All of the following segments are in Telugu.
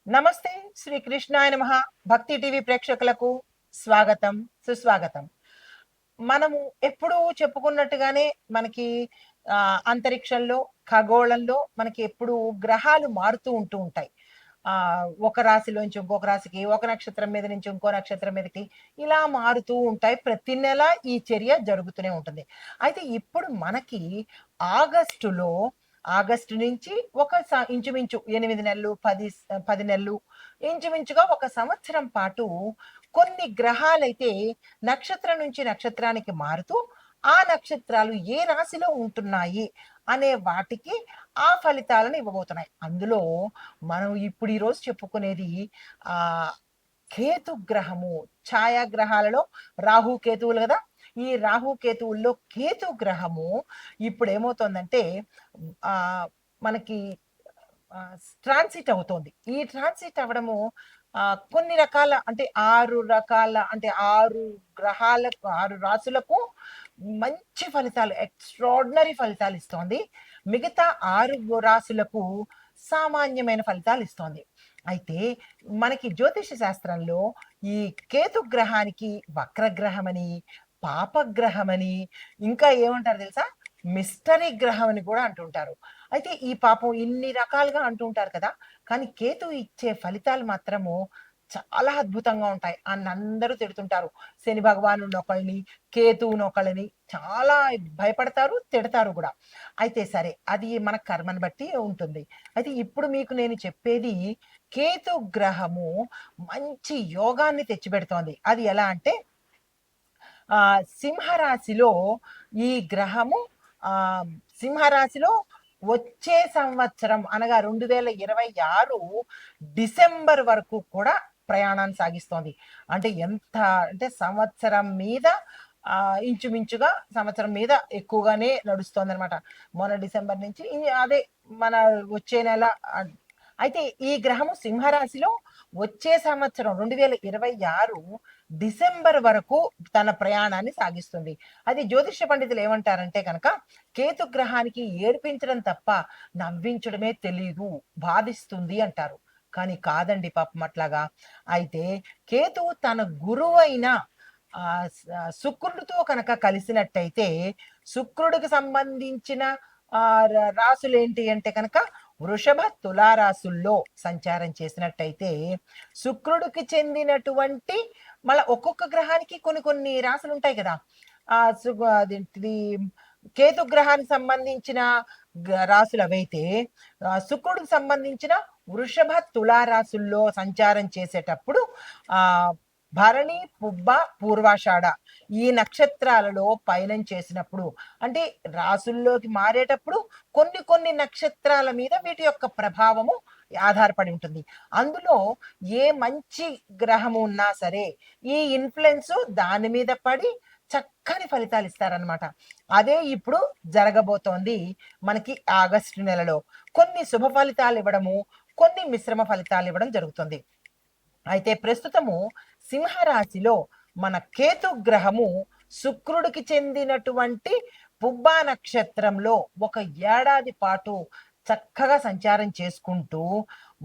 నమస్తే. శ్రీ కృష్ణాయ నమః. భక్తి టీవీ ప్రేక్షకులకు స్వాగతం, సుస్వాగతం. మనము ఎప్పుడూ చెప్పుకున్నట్టుగానే మనకి అంతరిక్షంలో, ఖగోళంలో మనకి ఎప్పుడూ గ్రహాలు మారుతూ ఉంటాయి. ఒక రాశిలోంచి ఇంకొక రాశికి, ఒక నక్షత్రం మీద నుంచి ఇంకో నక్షత్రం మీదకి ఇలా మారుతూ ఉంటాయి. ప్రతి నెల ఈ చర్య జరుగుతూనే ఉంటుంది. అయితే ఇప్పుడు మనకి ఆగస్టులో ఆగస్టు నుంచి ఇంచుమించు 8 నెలలు, 10 నెలలు ఇంచుమించుగా ఒక సంవత్సరం పాటు కొన్ని గ్రహాలైతే నక్షత్రం నుంచి నక్షత్రానికి మారుతూ, ఆ నక్షత్రాలు ఏ రాశిలో ఉంటున్నాయి అనే వాటికి ఆ ఫలితాలను ఇవ్వబోతున్నాయి. అందులో మనం ఇప్పుడు ఈరోజు చెప్పుకునేది ఆహ్, కేతు గ్రహము. ఛాయాగ్రహాలలో రాహు, కేతువులు గదా! ఈ రాహు, కేతువుల్లో కేతు గ్రహము ఇప్పుడేమవుతోందంటే ఆహ్, మనకి ట్రాన్సిట్ అవుతోంది. ఈ ట్రాన్సిట్ అవ్వడము కొన్ని రకాల అంటే 6 రకాల అంటే 6 గ్రహాలకు 6 రాసులకు మంచి ఫలితాలు ఎక్స్‌ట్రార్డినరీ ఫలితాలిస్తోంది. మిగతా 6 రాసులకు సామాన్యమైన ఫలితాలిస్తోంది. అయితే మనకి జ్యోతిష శాస్త్రంలో ఈ కేతు గ్రహానికి వక్రగ్రహమని, పాపగ్రహమని, ఇంకా ఏమంటారో తెలుసా? మిస్టరీ గ్రహం అని కూడా అంటుంటారు. అయితే ఈ పాపం ఇన్ని రకాలుగా అంటుంటారు కదా! కానీ కేతువు ఇచ్చే ఫలితాలు మాత్రము చాలా అద్భుతంగా ఉంటాయి అని అందరూ తిడుతుంటారు. శని భగవానుడినొకళ్ళని, కేతువునొకళ్ళని చాలా భయపడతారు, తిడతారు గూడా. అయితే సరే అది మన కర్మను బట్టి ఉంటుంది. అయితే ఇప్పుడు మీకు నేను చెప్పేది కేతు గ్రహము మంచి యోగాన్ని తెచ్చిపెడుతోంది. అది ఎలా అంటే సింహరాశిలో ఈ గ్రహము ఆహ్, సింహరాశిలో వచ్చే సంవత్సరం అనగా 2026 డిసెంబర్ వరకు కూడా ప్రయాణాన్ని సాగిస్తోంది. అంటే ఎంత అంటే సంవత్సరం మీద ఇంచుమించుగా సంవత్సరం మీద ఎక్కువగానే నడుస్తోందనమాట. మొన్న డిసెంబర్ నుంచి అదే మన వచ్చే నెల అయితే ఈ గ్రహము సింహరాశిలో వచ్చే సంవత్సరం 2026 డిసెంబర్ వరకు తన ప్రయాణాన్ని సాగిస్తుంది. అది జ్యోతిష్య పండితులు ఏమంటారంటే కనుక కేతు గ్రహానికి ఏడిపించడం తప్ప నవ్వించడమే తెలీదు, బాధిస్తుంది అంటారు. కానీ కాదండి పాపం అట్లాగా. అయితే కేతువు తన గురువైన శుక్రుడితో కనుక కలిసినట్టయితే శుక్రుడికి సంబంధించిన రాసులేంటి అంటే కనుక వృషభ, తులా రాసుల్లో సంచారం చేసినట్టయితే శుక్రుడికి చెందినటువంటి మళ్ళా ఒక్కొక్క గ్రహానికి కొన్ని కొన్ని రాసులుంటాయి గదా! అదేంటిది కేతు గ్రహానికి సంబంధించిన రాసులవైతే శుక్రుడికి సంబంధించిన వృషభ, తులా రాసుల్లో సంచారం చేసేటప్పుడు ఆహ్, భరణి, పుబ్బ, పూర్వాషాఢ ఈ నక్షత్రాలలో పయనం చేసినప్పుడు అంటే రాసుల్లోకి మారేటప్పుడు కొన్ని కొన్ని నక్షత్రాల మీద వీటి యొక్క ప్రభావము ఆధారపడి ఉంటుంది. అందులో ఏ మంచి గ్రహము ఉన్నా సరే ఈ ఇన్‌ఫ్లూయెన్స్ దాని మీద పడి చక్కని ఫలితాలిస్తారనమాట. అదే ఇప్పుడు జరగబోతోంది మనకి ఆగస్టు నెలలో. కొన్ని శుభ ఫలితాలివ్వడము, కొన్ని మిశ్రమ ఫలితాలివ్వడం జరుగుతుంది. అయితే ప్రస్తుతము సింహరాశిలో మన కేతు గ్రహము శుక్రుడికి చెందినటువంటి పుబ్బా నక్షత్రంలో ఒక ఏడాది పాటు చక్కగా సంచారం చేసుకుంటూ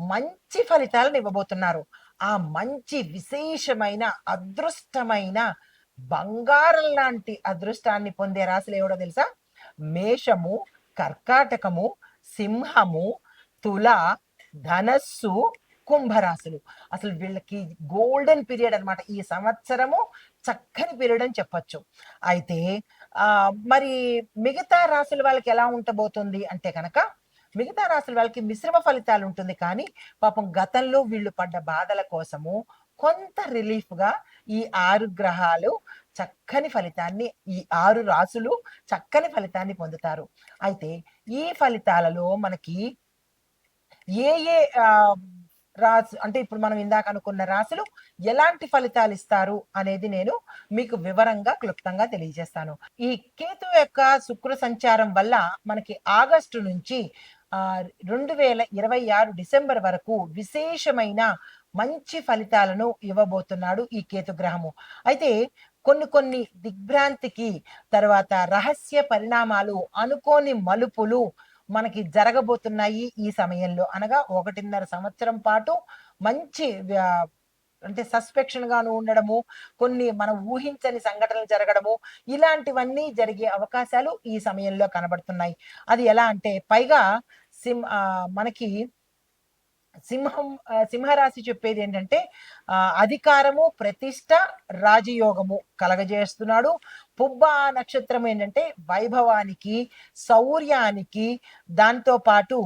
మంచి ఫలితాలను ఇవ్వబోతున్నారు. ఆ మంచి విశేషమైన అదృష్టమైన బంగారం లాంటి అదృష్టాన్ని పొందే రాశులు ఏవడో తెలుసా? మేషము, కర్కాటకము, సింహము, తుల, ధనస్సు, కుంభరాశులు. అసలు వీళ్ళకి గోల్డెన్ పీరియడ్ అనమాట. ఈ సంవత్సరము చక్కని పీరియడ్ అని చెప్పొచ్చు. అయితే మరి మిగతా రాశుల వాళ్ళకి ఎలా ఉండబోతుంది అంటే కనుక, మిగతా రాశుల వాళ్ళకి మిశ్రమ ఫలితాలు ఉంటుంది కానీ, పాపం గతంలో వీళ్ళు పడ్డ బాధల కోసము కొంత రిలీఫ్‌గా ఈ 6 గ్రహాలు చక్కని ఫలితాన్ని ఈ 6 రాసులు చక్కని ఫలితాన్ని పొందుతారు. అయితే ఈ ఫలితాలలో మనకి ఏ ఏ రాసు అంటే ఇప్పుడు మనం ఇందాక అనుకున్న రాసులు ఎలాంటి ఫలితాలిస్తారు అనేది నేను మీకు వివరంగా, క్లుప్తంగా తెలియజేస్తాను. ఈ కేతు యొక్క శుక్ర సంచారం వల్ల మనకి ఆగస్టు నుంచి 2026 డిసెంబర్ వరకు విశేషమైన మంచి ఫలితాలను ఇవ్వబోతున్నాడు ఈ కేతు గ్రహము. అయితే కొన్ని కొన్ని దిగ్భ్రాంతికి తర్వాత రహస్య పరిణామాలు, అనుకోని మలుపులు మనకి జరగబోతున్నాయి ఈ సమయంలో. అనగా 1.5 సంవత్సరం పాటు మంచి అంటే సస్పెక్షన్ గాను ఉండడము, కొన్ని మనం ఊహించని సంఘటనలు జరగడము, ఇలాంటివన్నీ జరిగే అవకాశాలు ఈ సమయంలో కనబడుతున్నాయి. అది ఎలా అంటే పైగా మనకి సింహరాశి చెప్పేదేంటంటే అధికారము, ప్రతిష్ట, రాజయోగము కలగజేస్తున్నాడు. పుబ్బ నక్షత్రం ఏంటంటే వైభవానికి, శౌర్యానికి, దాంతో పాటు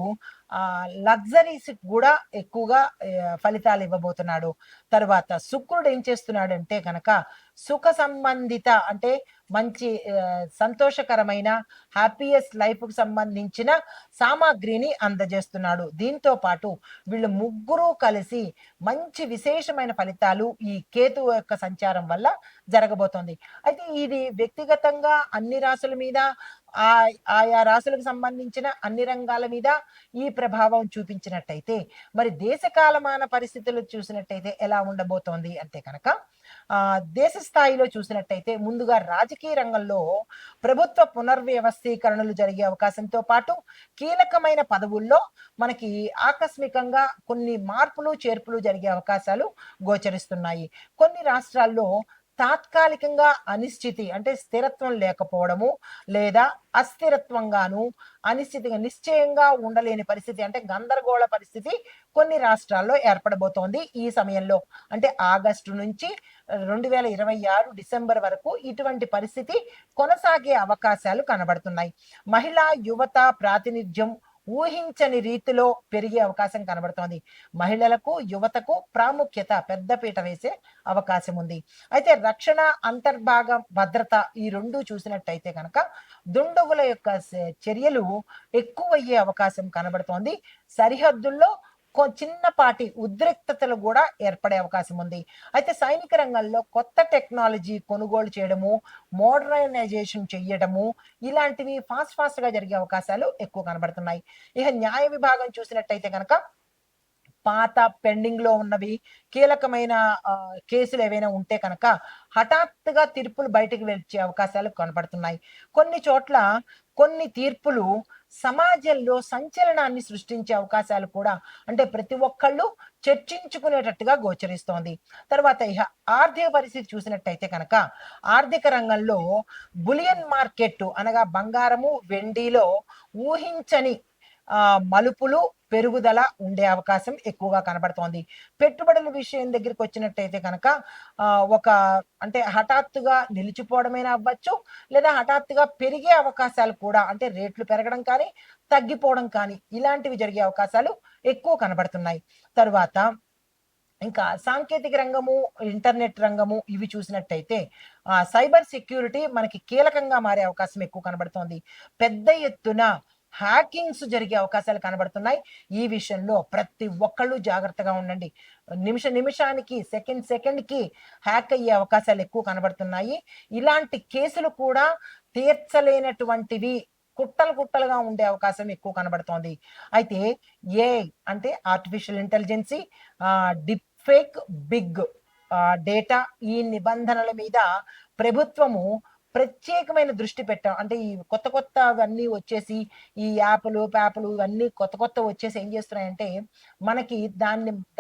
లగ్జరీస్‌కి గూడా ఎక్కువగా ఫలితాలు ఇవ్వబోతున్నాడు. తర్వాత శుక్రుడు ఏం చేస్తున్నాడంటే గనక సుఖ సంబంధిత అంటే మంచి సంతోషకరమైన హ్యాపీయెస్ట్ లైఫ్‌కి సంబంధించిన సామాగ్రిని అందజేస్తున్నాడు. దీంతో పాటు వీళ్ళు ముగ్గురు కలిసి మంచి విశేషమైన ఫలితాలు ఈ కేతువు యొక్క సంచారం వల్ల జరగబోతోంది. అయితే ఇది వ్యక్తిగతంగా అన్ని రాసుల మీద ఆయా రాసులకు సంబంధించిన అన్ని రంగాల మీద ఈ ప్రభావం చూపించినట్టయితే మరి దేశ కాలమాన పరిస్థితులు చూసినట్టయితే ఎలా ఉండబోతోంది అంటే కనుక దేశ స్థాయిలో చూసినట్టయితే ముందుగా రాజకీయ రంగంలో ప్రభుత్వ పునర్వ్యవస్థీకరణలు జరిగే అవకాశంతో పాటు కీలకమైన పదవుల్లో మనకి ఆకస్మికంగా కొన్ని మార్పులు చేర్పులు జరిగే అవకాశాలు గోచరిస్తున్నాయి. కొన్ని రాష్ట్రాల్లో తాత్కాలికంగా అనిశ్చితి అంటే స్థిరత్వం లేకపోవడము లేదా అస్థిరత్వంగాను అనిశ్చితిగా నిశ్చయంగా ఉండలేని పరిస్థితి అంటే గందరగోళ పరిస్థితి కొన్ని రాష్ట్రాల్లో ఏర్పడబోతోంది ఈ సమయంలో. అంటే ఆగస్టు నుంచి 2026 డిసెంబర్ వరకు ఇటువంటి పరిస్థితి కొనసాగే అవకాశాలు కనబడుతున్నాయి. మహిళా యువత ప్రాతినిధ్యం ఊహించని రీతిలో పెరిగే అవకాశం కనబడుతోంది. మహిళలకు యువతకు ప్రాముఖ్యత పెద్దపీట వేసే అవకాశం ఉంది. అయితే రక్షణ అంతర్భాగం భద్రత ఈ రెండు చూసినట్టయితే కనుక దుండగుల యొక్క చర్యలు ఎక్కువయ్యే అవకాశం కనబడుతోంది. సరిహద్దుల్లో చిన్నపాటి ఉద్రిక్తతలు కూడా ఏర్పడే అవకాశం ఉంది. అయితే సైనిక రంగంలో కొత్త టెక్నాలజీ కొనుగోలు చేయడము, మోడర్నైజేషన్ చెయ్యడము ఇలాంటివి ఫాస్ట్ గా జరిగే అవకాశాలు ఎక్కువ కనబడుతున్నాయి. ఇక న్యాయ విభాగం చూసినట్టయితే కనుక పాత పెండింగ్ లో ఉన్నవి కీలకమైన కేసులు ఏవైనా ఉంటే కనుక హఠాత్తుగా తీర్పులు బయటకు వచ్చే అవకాశాలు కనపడుతున్నాయి. కొన్ని చోట్ల కొన్ని తీర్పులు సమాజంలో సంచలనాన్ని సృష్టించే అవకాశాలు కూడా అంటే ప్రతి ఒక్కళ్ళు చర్చించుకునేటట్టుగా గోచరిస్తోంది. తర్వాత ఇక ఆర్థిక పరిస్థితి చూసినట్టయితే కనుక ఆర్థిక రంగంలో బులియన్ మార్కెట్ అనగా బంగారము వెండిలో ఊహించని మలుపులు పెరుగుదల ఉండే అవకాశం ఎక్కువగా కనబడుతోంది. పెట్టుబడుల విషయం దగ్గరికి వచ్చినట్టయితే కనుక ఒక అంటే హఠాత్తుగా నిలిచిపోవడమైనా అవ్వచ్చు లేదా హఠాత్తుగా పెరిగే అవకాశాలు కూడా అంటే రేట్లు పెరగడం కానీ తగ్గిపోవడం కానీ ఇలాంటివి జరిగే అవకాశాలు ఎక్కువ కనబడుతున్నాయి. తర్వాత ఇంకా సాంకేతిక రంగము, ఇంటర్నెట్ రంగము ఇవి చూసినట్టయితే సైబర్ సెక్యూరిటీ మనకి కీలకంగా మారే అవకాశం ఎక్కువ కనబడుతోంది. పెద్ద ఎత్తున హ్యాకింగ్స్ జరిగే అవకాశాలు కనబడుతున్నాయి. ఈ విషయంలో ప్రతి ఒక్కళ్ళు జాగ్రత్తగా ఉండండి. నిమిషానికి సెకండ్కి హ్యాక్ అయ్యే అవకాశాలు ఎక్కువ కనబడుతున్నాయి. ఇలాంటి కేసులు కూడా తీర్చలేనటువంటివి కుట్టలుగా ఉండే అవకాశం ఎక్కువ కనబడుతోంది. అయితే అంటే artificial intelligence, deep fake, big data ఈ నిబంధనల మీద ప్రభుత్వము ప్రత్యేకమైన దృష్టి పెట్టాం. అంటే ఈ కొత్తవన్నీ వచ్చేసి ఈ ప్యాపులు ఇవన్నీ కొత్త వచ్చేసి ఏం చేస్తున్నాయంటే మనకి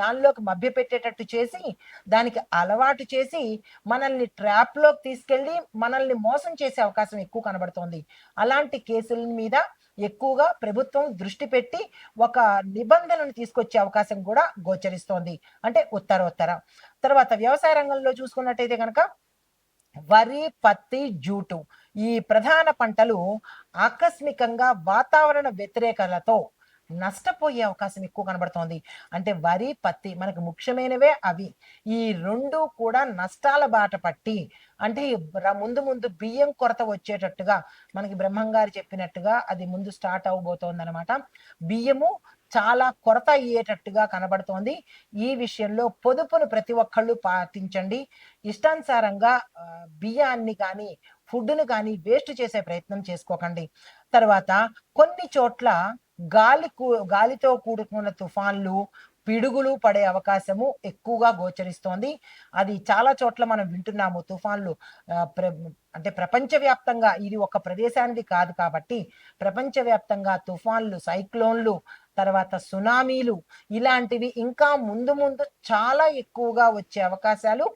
దానిలోకి మభ్యపెట్టేటట్టు చేసి దానికి అలవాటు చేసి మనల్ని ట్రాప్‌లోకి తీసుకెళ్ళి మనల్ని మోసం చేసే అవకాశం ఎక్కువ కనబడుతోంది. అలాంటి కేసుల మీద ఎక్కువగా ప్రభుత్వం దృష్టి పెట్టి ఒక నిబంధనను తీసుకొచ్చే అవకాశం కూడా గోచరిస్తోంది. అంటే ఉత్తర. తర్వాత వ్యవసాయ రంగంలో చూసుకున్నట్టయితే కనుక వరి, పత్తి, జూటు ఈ ప్రధాన పంటలు ఆకస్మికంగా వాతావరణ వ్యతిరేకతలతో నష్టపోయే అవకాశం ఎక్కువ కనబడుతోంది. అంటే వరి, పత్తి మనకు ముఖ్యమైనవే అవి. ఈ 2 కూడా నష్టాల బాట పట్టి అంటే ముందు బియ్యం కొరత వచ్చేటట్టుగా మనకి బ్రహ్మంగారు చెప్పినట్టుగా అది ముందు స్టార్ట్ అవబోతోందనమాట. బియ్యము చాలా కొరత అయ్యేటట్టుగా కనబడుతోంది. ఈ విషయంలో పొదుపును ప్రతి ఒక్కళ్ళు పాటించండి. ఇష్టానుసారంగా బియ్యాన్ని కానీ ఫుడ్‌ని కానీ వేస్ట్ చేసే ప్రయత్నం చేసుకోకండి. తర్వాత కొన్ని చోట్ల గాలితో కూడుకున్న తుఫాన్లు, పిడుగులు పడే అవకాశము ఎక్కువగా గోచరిస్తోంది. అది చాలా చోట్ల మనం వింటున్నాము తుఫాన్లు. అంటే ప్రపంచవ్యాప్తంగా ఇది ఒక ప్రదేశానిది కాదు కాబట్టి, ప్రపంచవ్యాప్తంగా తుఫాన్లు, సైక్లోన్లు, తర్వాత సునామీలు ఇలాంటివి ఇంకా ముందు ముందు చాలా ఎక్కువగా వచ్చే అవకాశాలు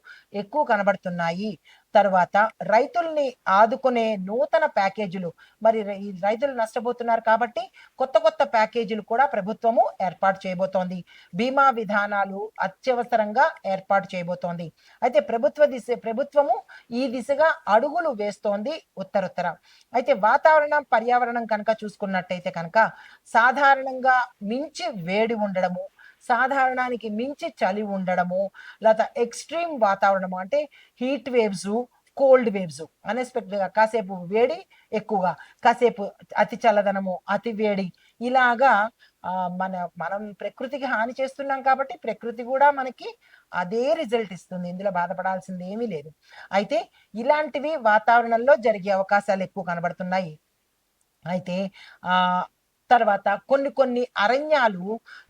ఎక్కువ కనబడుతున్నాయి. తర్వాత రైతుల్ని ఆదుకునే నూతన ప్యాకేజీలు, మరి ఈ రైతులు నష్టపోతున్నారు కాబట్టి కొత్త కొత్త ప్యాకేజీలు కూడా ప్రభుత్వము ఏర్పాటు చేయబోతోంది. బీమా విధానాలు అత్యవసరంగా ఏర్పాటు చేయబోతోంది. అయితే ప్రభుత్వము ఈ దిశగా అడుగులు వేస్తోంది ఉత్తరోత్తర. అయితే వాతావరణం, పర్యావరణం కనుక చూసుకున్నట్టయితే కనుక సాధారణంగా మించి వేడి ఉండడము, సాధారణానికి మించి చలి ఉండడము, లేదా ఎక్స్ట్రీమ్ వాతావరణము అంటే హీట్ వేవ్స్, కోల్డ్ వేవ్స్, అన్ఎక్స్పెక్టెడ్గా కాసేపు వేడి ఎక్కువగా, కాసేపు అతి చల్లదనము, అతి వేడి, ఇలాగా మనం ప్రకృతికి హాని చేస్తున్నాం కాబట్టి ప్రకృతి కూడా మనకి అదే రిజల్ట్ ఇస్తుంది. ఇందులో బాధపడాల్సింది ఏమీ లేదు. అయితే ఇలాంటివి వాతావరణంలో జరిగే అవకాశాలు ఎక్కువ కనబడుతున్నాయి. అయితే తర్వాత కొన్ని కొన్ని అరణ్యాలు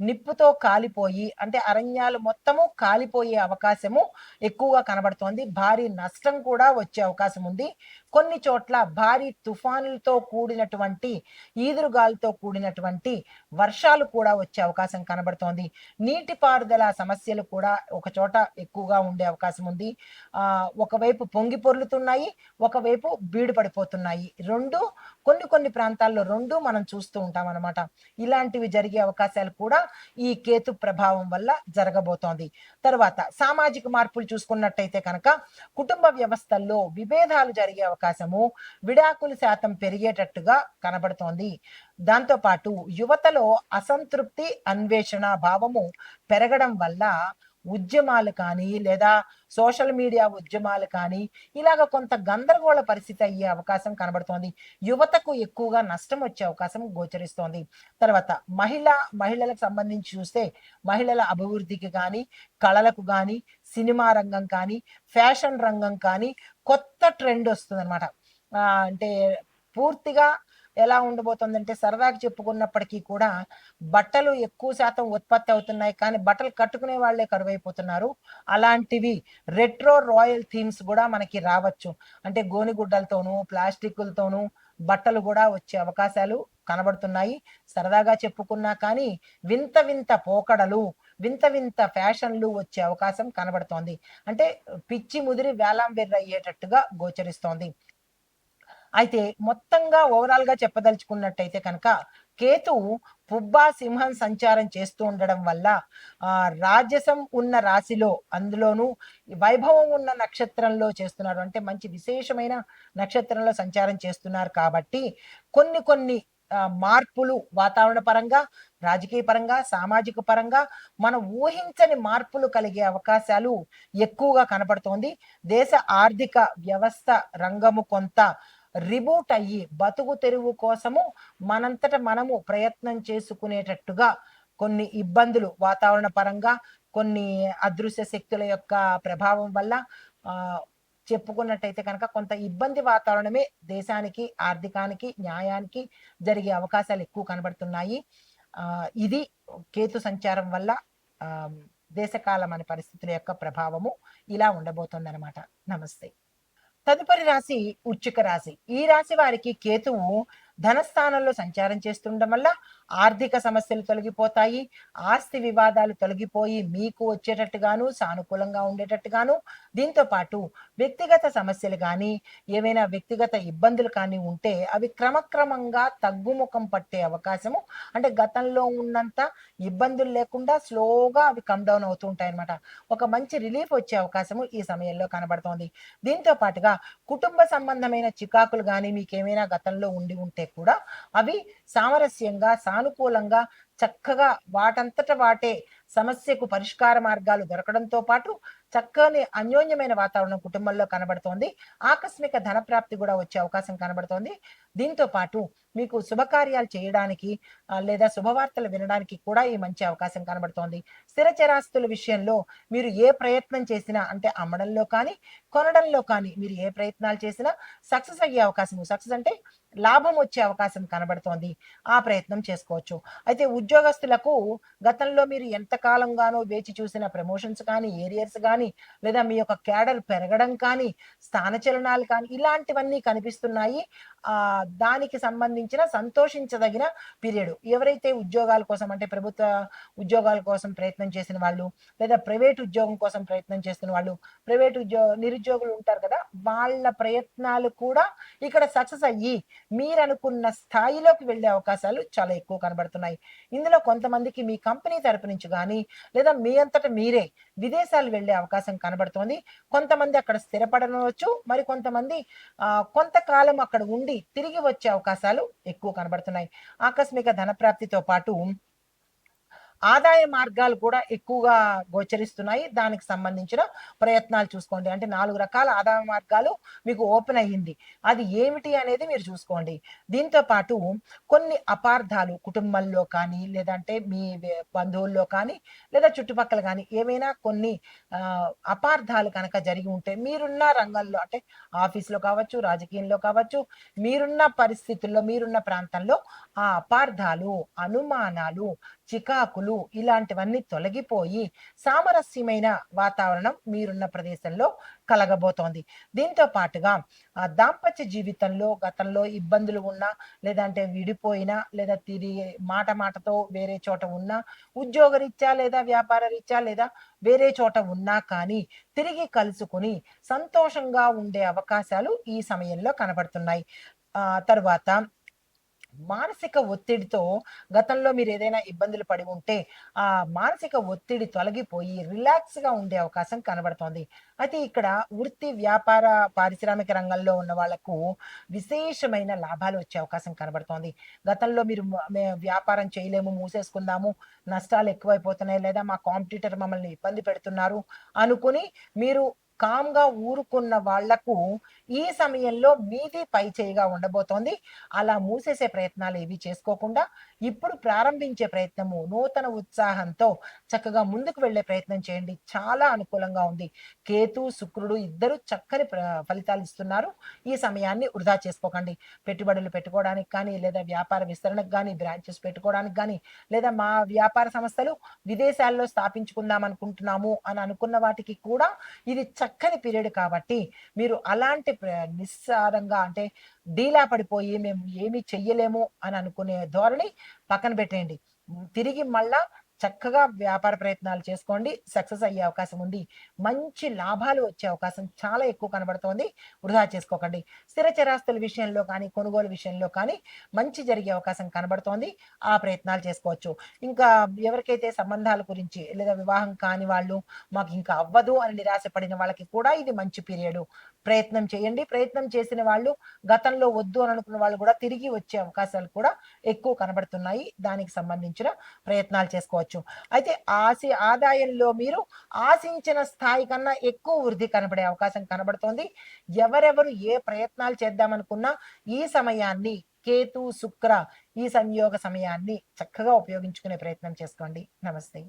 నిప్పుతో కాలిపోయి, అంటే అరణ్యాలు మొత్తము కాలిపోయే అవకాశము ఎక్కువగా కనబడుతోంది. భారీ నష్టం కూడా వచ్చే అవకాశం ఉంది. కొన్ని చోట్ల భారీ తుఫానులతో కూడినటువంటి, ఈదురుగాలితో కూడినటువంటి వర్షాలు కూడా వచ్చే అవకాశం కనబడుతోంది. నీటిపారుదల సమస్యలు కూడా ఒక చోట ఎక్కువగా ఉండే అవకాశం ఉంది. ఒకవైపు పొంగి పొర్లుతున్నాయి, ఒకవైపు బీడు పడిపోతున్నాయి. కొన్ని కొన్ని ప్రాంతాల్లో మనం చూస్తూ ఉంటాం అన్నమాట. ఇలాంటివి జరిగే అవకాశాలు కూడా ఈ కేతు ప్రభావం వల్ల జరగబోతోంది. తర్వాత సామాజిక మార్పులు చూసుకున్నట్టయితే కనుక కుటుంబ వ్యవస్థల్లో విభేదాలు జరిగే అవకాశము, విడాకుల శాతం పెరిగేటట్టుగా కనబడుతోంది. దాంతోపాటు యువతలో అసంతృప్తి, అన్వేషణ భావము పెరగడం వల్ల ఉద్యమాలు కానీ, లేదా సోషల్ మీడియా ఉద్యమాలు కానీ, ఇలాగ కొంత గందరగోళ పరిస్థితి అయ్యే అవకాశం కనబడుతోంది. యువతకు ఎక్కువగా నష్టం వచ్చే అవకాశం గోచరిస్తోంది. తర్వాత మహిళలకు సంబంధించి చూస్తే మహిళల అభివృద్ధికి కానీ, కళలకు కానీ, సినిమా రంగం కానీ, ఫ్యాషన్ రంగం కానీ కొత్త ట్రెండ్ వస్తుందన్నమాట. అంటే పూర్తిగా ఎలా ఉండబోతుందంటే, సరదాగా చెప్పుకున్నప్పటికీ కూడా బట్టలు ఎక్కువ శాతం ఉత్పత్తి అవుతున్నాయి, కానీ బట్టలు కట్టుకునే వాళ్ళే కరువైపోతున్నారు. అలాంటివి రెట్రో రాయల్ థీమ్స్ కూడా మనకి రావచ్చు. అంటే గోనిగుడ్డలతోనూ, ప్లాస్టిక్కులతోనూ బట్టలు కూడా వచ్చే అవకాశాలు కనబడుతున్నాయి. సరదాగా చెప్పుకున్నా కానీ వింత వింత పోకడలు, వింత వింత ఫ్యాషన్లు వచ్చే అవకాశం కనబడుతోంది. అంటే పిచ్చి ముదిరి వేలం వెర్రయ్యేటట్టుగా గోచరిస్తోంది. అయితే మొత్తంగా ఓవరాల్‌గా చెప్పదలుచుకున్నట్టయితే కనుక కేతువు పుబ్బా సింహం సంచారం చేస్తూ ఉండడం వల్ల రాజసం ఉన్న రాశిలో, అందులోనూ వైభవం ఉన్న నక్షత్రంలో చేస్తున్నారు. అంటే మంచి విశేషమైన నక్షత్రంలో సంచారం చేస్తున్నారు కాబట్టి కొన్ని కొన్ని మార్పులు వాతావరణ పరంగా, రాజకీయ పరంగా, సామాజిక పరంగా మనం ఊహించని మార్పులు కలిగే అవకాశాలు ఎక్కువగా కనపడుతోంది. దేశ ఆర్థిక వ్యవస్థ రంగము కొంత రిబూట్ అయ్యి బతుకు తెరువు కోసము మనంతట మనము ప్రయత్నం చేసుకునేటట్టుగా కొన్ని ఇబ్బందులు వాతావరణ పరంగా, కొన్ని అదృశ్య శక్తుల యొక్క ప్రభావం వల్ల చెప్పుకున్నట్టయితే కనుక కొంత ఇబ్బంది వాతావరణమే దేశానికి, ఆర్థికానికి, న్యాయానికి జరిగే అవకాశాలు ఎక్కువ కనబడుతున్నాయి. ఇది కేతు సంచారం వల్ల దేశకాలం అనే పరిస్థితుల యొక్క ప్రభావము ఇలా ఉండబోతుందన్నమాట. నమస్తే. తదుపరి రాశి వృశ్చిక రాశి. ఈ రాశి వారికి కేతువు ధనస్థానంలో సంచారం చేస్తుండడం వల్ల ఆర్థిక సమస్యలు తొలగిపోతాయి. ఆస్తి వివాదాలు తొలగిపోయి మీకు వచ్చేటట్టుగాను, సానుకూలంగా ఉండేటట్టుగాను, దీంతో పాటు వ్యక్తిగత సమస్యలు కానీ, ఏవైనా వ్యక్తిగత ఇబ్బందులు కానీ ఉంటే అవి క్రమక్రమంగా తగ్గుముఖం పట్టే అవకాశము, అంటే గతంలో ఉన్నంత ఇబ్బందులు లేకుండా స్లోగా అవి కమ్ డౌన్ అవుతూ ఉంటాయన్నమాట. ఒక మంచి రిలీఫ్ వచ్చే అవకాశము ఈ సమయంలో కనబడుతోంది. దీంతో పాటుగా కుటుంబ సంబంధమైన చికాకులు కానీ మీకేమైనా గతంలో ఉండి ఉంటే కూడా అవి సామరస్యంగా, సానుకూలంగా, చక్కగా వాటంతట వాటే సమస్యకు పరిష్కార మార్గాలు దొరకడంతో పాటు చక్కని అన్యోన్యమైన వాతావరణం కుటుంబంలో కనబడుతోంది. ఆకస్మిక ధనప్రాప్తి కూడా వచ్చే అవకాశం కనబడుతోంది. దీంతో పాటు మీకు శుభకార్యాలు చేయడానికి లేదా శుభవార్తలు వినడానికి కూడా ఈ మంచి అవకాశం కనబడుతోంది. స్థిర చరాస్తుల విషయంలో మీరు ఏ ప్రయత్నం చేసినా అంటే అమ్మడంలో కానీ, కొనడంలో కానీ మీరు ఏ ప్రయత్నాలు చేసినా సక్సెస్ అయ్యే అవకాశం, సక్సెస్ అంటే లాభం వచ్చే అవకాశం కనబడుతోంది. ఆ ప్రయత్నం చేసుకోవచ్చు. అయితే ఉద్యోగస్తులకు గతంలో మీరు ఎంత కాలంగానో వేచి చూసిన ప్రమోషన్స్ కానీ, ఏరియర్స్ గానీ, లేదా మీ యొక్క క్యాడర్ పెరగడం కానీ, స్థానచలనాలు కానీ ఇలాంటివన్నీ కనిపిస్తున్నాయి. దానికి సంబంధించిన సంతోషించదగిన పీరియడ్. ఎవరైతే ఉద్యోగాల కోసం అంటే ప్రభుత్వ ఉద్యోగాల కోసం ప్రయత్నం చేసిన వాళ్ళు, లేదా ప్రైవేట్ ఉద్యోగం కోసం ప్రయత్నం చేస్తున్న వాళ్ళు, నిరుద్యోగులు ఉంటారు కదా! వాళ్ళ ప్రయత్నాలు కూడా ఇక్కడ సక్సెస్ అయ్యి మీరనుకున్న స్థాయిలోకి వెళ్ళే అవకాశాలు చాలా ఎక్కువ కనబడుతున్నాయి. ఇందులో కొంతమందికి మీ కంపెనీ తరపు నుంచి గానీ, లేదా మీ అంతట మీరే విదేశాలు వెళ్ళే అవకాశం కనబడుతోంది. కొంతమంది అక్కడ స్థిరపడనవచ్చు. మరి కొంతమంది కొంతకాలం అక్కడ ఉండి తిరిగి వచ్చే అవకాశాలు ఎక్కువ కనబడుతున్నాయి. ఆకస్మిక ధనప్రాప్తితో పాటు ఆదాయ మార్గాలు కూడా ఎక్కువగా గోచరిస్తున్నాయి. దానికి సంబంధించిన ప్రయత్నాలు చూసుకోండి. అంటే 4 రకాల ఆదాయ మార్గాలు మీకు ఓపెన్ అయ్యింది. అది ఏమిటి అనేది మీరు చూసుకోండి. దీంతో పాటు కొన్ని అపార్థాలు కుటుంబంలో కానీ, లేదంటే మీ బంధువుల్లో కానీ, లేదా చుట్టుపక్కల గానీ ఏవైనా కొన్ని అపార్థాలు కనుక జరిగి ఉంటే మీరున్న రంగంలో అంటే ఆఫీస్‌లో కావచ్చు, రాజకీయంలో కావచ్చు, మీరున్న పరిస్థితుల్లో, మీరున్న ప్రాంతంలో ఆ అపార్థాలు, అనుమానాలు, చికాకులు ఇలాంటివన్నీ తొలగిపోయి సామరస్యమైన వాతావరణం మీరున్న ప్రదేశంలో కలగబోతోంది. దీంతో పాటుగా దాంపత్య జీవితంలో గతంలో ఇబ్బందులు ఉన్నా, లేదంటే విడిపోయినా, లేదా తిరిగి మాటతో వేరే చోట ఉన్నా, ఉద్యోగరీత్యా లేదా వ్యాపార రీత్యా లేదా వేరే చోట ఉన్నా కానీ తిరిగి కలుసుకొని సంతోషంగా ఉండే అవకాశాలు ఈ సమయంలో కనబడుతున్నాయి. తరువాత మానసిక ఒత్తిడితో గతంలో మీరేదైనా ఇబ్బందులు పడి ఉంటే, ఆ మానసిక ఒత్తిడి తొలగిపోయి రిలాక్స్‌గా ఉండే అవకాశం కనబడుతోంది. అయితే ఇక్కడ వృత్తి, వ్యాపార, పారిశ్రామిక రంగంలో ఉన్న వాళ్ళకు విశేషమైన లాభాలు వచ్చే అవకాశం కనబడుతోంది. గతంలో మీరు వ్యాపారం చేయలేము, మూసేసుకుందాము, నష్టాలు ఎక్కువైపోతున్నాయి, లేదా మా కాంపిటీటర్ మమ్మల్ని ఇబ్బంది పెడుతున్నారు అనుకుని మీరు కామ్‌గా ఊరుకున్న వాళ్లకు ఈ సమయంలో మీది పైచేయిగా ఉండబోతోంది. అలా మూసేసే ప్రయత్నాలేవి చేసుకోకుండా ఇప్పుడు ప్రారంభించే ప్రయత్నము నూతన ఉత్సాహంతో చక్కగా ముందుకు వెళ్ళే ప్రయత్నం చేయండి. చాలా అనుకూలంగా ఉంది. కేతు, శుక్రుడు ఇద్దరు చక్కని ఫలితాలు ఇస్తున్నారు. ఈ సమయాన్ని వృధా చేసుకోకండి. పెట్టుబడులు పెట్టుకోవడానికి కానీ, లేదా వ్యాపార విస్తరణకు గానీ, బ్రాంచెస్ పెట్టుకోవడానికి గానీ, లేదా మా వ్యాపార సంస్థలు విదేశాల్లో స్థాపించుకుందాం అనుకుంటున్నాము అని అనుకున్న వాటికి కూడా ఇది చక్కని పీరియడ్ కాబట్టి మీరు అలాంటి నిస్సారంగా అంటే డీలా పడిపోయి మేము ఏమీ చెయ్యలేము అని అనుకునే ధోరణి పక్కన పెట్టేయండి. తిరిగి మళ్ళా చక్కగా వ్యాపార ప్రయత్నాలు చేసుకోండి. సక్సెస్ అయ్యే అవకాశం ఉంది. మంచి లాభాలు వచ్చే అవకాశం చాలా ఎక్కువ కనబడుతోంది. వృధా చేసుకోకండి. స్థిర చరాస్తుల విషయంలో కానీ, కొనుగోలు విషయంలో కానీ మంచి జరిగే అవకాశం కనబడుతోంది. ఆ ప్రయత్నాలు చేసుకోవచ్చు. ఇంకా ఎవరికైతే సంబంధాల గురించి లేదా వివాహం కాని వాళ్ళు, మాకు ఇంకా అవ్వదు అని నిరాశ పడిన వాళ్ళకి కూడా ఇది మంచి పీరియడ్. ప్రయత్నం చేయండి. ప్రయత్నం చేసిన వాళ్ళు గతంలో వద్దు అని అనుకున్న వాళ్ళు కూడా తిరిగి వచ్చే అవకాశాలు కూడా ఎక్కువ కనబడుతున్నాయి. దానికి సంబంధించిన ప్రయత్నాలు చేసుకోవచ్చు. అయితే ఆదాయంలో మీరు ఆశించిన స్థాయి కన్నా ఎక్కువ వృద్ధి కనబడే అవకాశం కనబడుతోంది. ఎవరెవరు ఏ ప్రయత్నాలు చేద్దామనుకున్నా ఈ సమయాన్ని కేతు, శుక్ర ఈ సంయోగ సమయాన్ని చక్కగా ఉపయోగించుకునే ప్రయత్నం చేసుకోండి. నమస్తే.